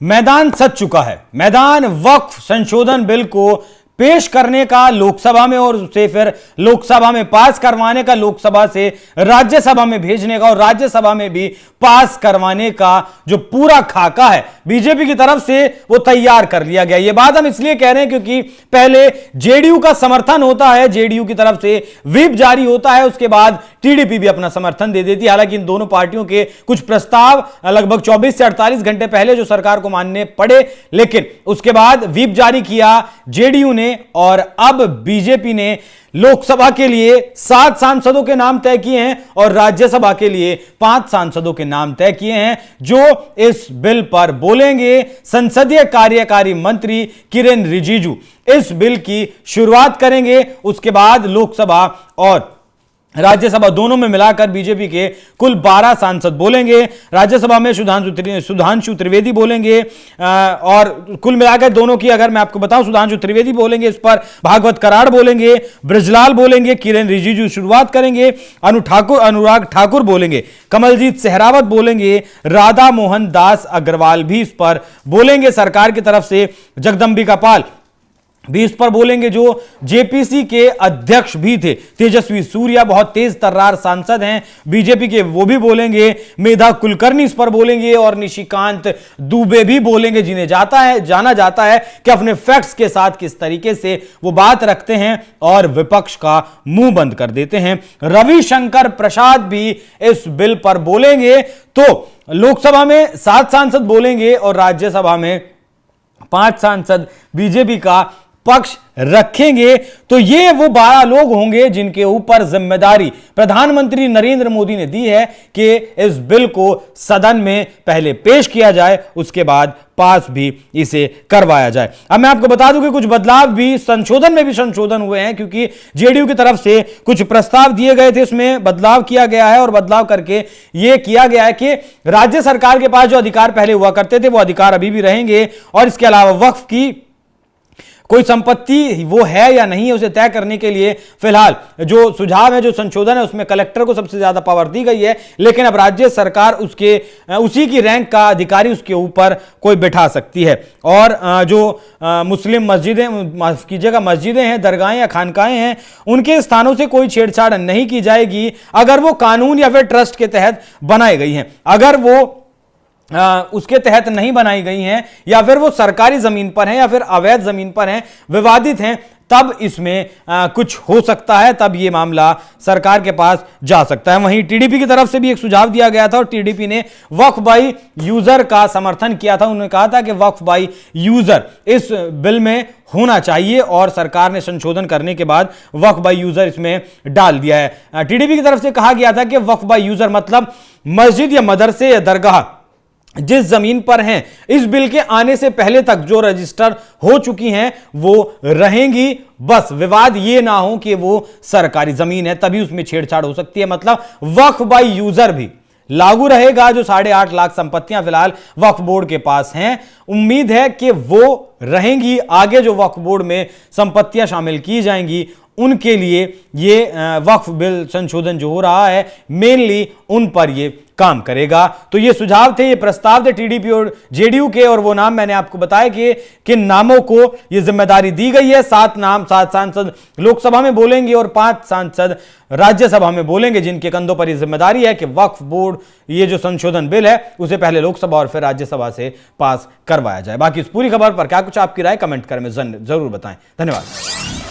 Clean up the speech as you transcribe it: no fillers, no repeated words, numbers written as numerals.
मैदान सज चुका है। मैदान वक्फ संशोधन बिल को पेश करने का लोकसभा में और उसे फिर लोकसभा में पास करवाने का, लोकसभा से राज्यसभा में भेजने का और राज्यसभा में भी पास करवाने का जो पूरा खाका है बीजेपी की तरफ से वो तैयार कर लिया गया। ये बात हम इसलिए कह रहे हैं क्योंकि पहले जेडीयू का समर्थन होता है, जेडीयू की तरफ से व्हिप जारी होता है, उसके बाद टीडीपी भी अपना समर्थन दे देती है। हालांकि इन दोनों पार्टियों के कुछ प्रस्ताव लगभग 24 से 48 घंटे पहले जो सरकार को मानने पड़े, लेकिन उसके बाद व्हिप जारी किया जेडीयू ने और अब बीजेपी ने लोकसभा के लिए 7 सांसदों के नाम तय किए हैं और राज्यसभा के लिए 5 सांसदों के नाम तय किए हैं जो इस बिल पर बोलेंगे। संसदीय कार्यकारी मंत्री किरेन रिजिजू इस बिल की शुरुआत करेंगे, उसके बाद लोकसभा और राज्यसभा दोनों में मिलाकर बीजेपी के कुल 12 सांसद बोलेंगे। राज्यसभा में सुधांशु त्रिवेदी बोलेंगे और कुल मिलाकर दोनों की अगर मैं आपको बताऊं, सुधांशु त्रिवेदी बोलेंगे, इस पर भागवत कराड़ बोलेंगे, बृजलाल बोलेंगे, किरेन रिजिजू शुरुआत करेंगे, अनुराग ठाकुर बोलेंगे, कमलजीत सहरावत बोलेंगे, राधा मोहन दास अग्रवाल भी इस पर बोलेंगे सरकार की तरफ से, जगदंबिका पाल भी इस पर बोलेंगे जो जेपीसी के अध्यक्ष भी थे, तेजस्वी सूर्या बहुत तेज तर्रार सांसद हैं बीजेपी के, वो भी बोलेंगे, मेधा कुलकर्णी इस पर बोलेंगे और निशिकांत दुबे भी बोलेंगे, जिन्हें जाना जाता है कि अपने फैक्ट्स के साथ किस तरीके से वो बात रखते हैं और विपक्ष का मुंह बंद कर देते हैं। रविशंकर प्रसाद भी इस बिल पर बोलेंगे। तो लोकसभा में 7 सांसद बोलेंगे और राज्यसभा में 5 सांसद बीजेपी का पक्ष रखेंगे। तो ये वो 12 लोग होंगे जिनके ऊपर जिम्मेदारी प्रधानमंत्री नरेंद्र मोदी ने दी है कि इस बिल को सदन में पहले पेश किया जाए, उसके बाद पास भी इसे करवाया जाए। अब मैं आपको बता दूं कि कुछ बदलाव भी संशोधन में भी संशोधन हुए हैं, क्योंकि जेडीयू की तरफ से कुछ प्रस्ताव दिए गए थे, उसमें बदलाव किया गया है और बदलाव करके यह किया गया है कि राज्य सरकार के पास जो अधिकार पहले हुआ करते थे वो अधिकार अभी भी रहेंगे और इसके अलावा वक्फ की कोई संपत्ति वो है या नहीं है उसे तय करने के लिए फिलहाल जो सुझाव है, जो संशोधन है, उसमें कलेक्टर को सबसे ज्यादा पावर दी गई है, लेकिन अब राज्य सरकार उसी की रैंक का अधिकारी उसके ऊपर कोई बिठा सकती है। और जो मुस्लिम मस्जिदें, माफ कीजिएगा, मस्जिदें हैं, दरगाहें या खानकाहें हैं, उनके स्थानों से कोई छेड़छाड़ नहीं की जाएगी अगर वो कानून या फिर ट्रस्ट के तहत बनाई गई हैं। अगर वो उसके तहत नहीं बनाई गई हैं या फिर वो सरकारी जमीन पर हैं या फिर अवैध जमीन पर हैं, विवादित हैं, तब इसमें कुछ हो सकता है, तब ये मामला सरकार के पास जा सकता है। वहीं टीडीपी की तरफ से भी एक सुझाव दिया गया था और टीडीपी ने वक्फ बाई यूजर का समर्थन किया था। उन्होंने कहा था कि वक्फ बाई यूजर इस बिल में होना चाहिए और सरकार ने संशोधन करने के बाद वक्फ बाई यूजर इसमें डाल दिया है। टीडीपी की तरफ से कहा गया था कि वक्फ बाई यूजर मतलब मस्जिद या मदरसे या दरगाह जिस जमीन पर हैं, इस बिल के आने से पहले तक जो रजिस्टर हो चुकी हैं वो रहेंगी। बस विवाद ये ना हो कि वो सरकारी जमीन है, तभी उसमें छेड़छाड़ हो सकती है। मतलब वक्फ बाई यूजर भी लागू रहेगा। जो 8.5 लाख संपत्तियां फिलहाल वक्फ बोर्ड के पास हैं, उम्मीद है कि वो रहेंगी। आगे जो वक्फ बोर्ड में संपत्तियां शामिल की जाएंगी उनके लिए ये वक्फ बिल संशोधन जो हो रहा है मेनली उन पर ये काम करेगा। तो ये सुझाव थे, ये प्रस्ताव थे टीडीपी और जेडीयू के, और वो नाम मैंने आपको बताया कि किन नामों को ये जिम्मेदारी दी गई है। 7 सांसद लोकसभा में बोलेंगे और 5 सांसद राज्यसभा में बोलेंगे, जिनके कंधों पर यह जिम्मेदारी है कि वक्फ बोर्ड ये जो संशोधन बिल है उसे पहले लोकसभा और फिर राज्यसभा से पास करवाया जाए। बाकी इस पूरी खबर पर क्या कुछ आपकी राय कमेंट कर में जरूर बताएं। धन्यवाद।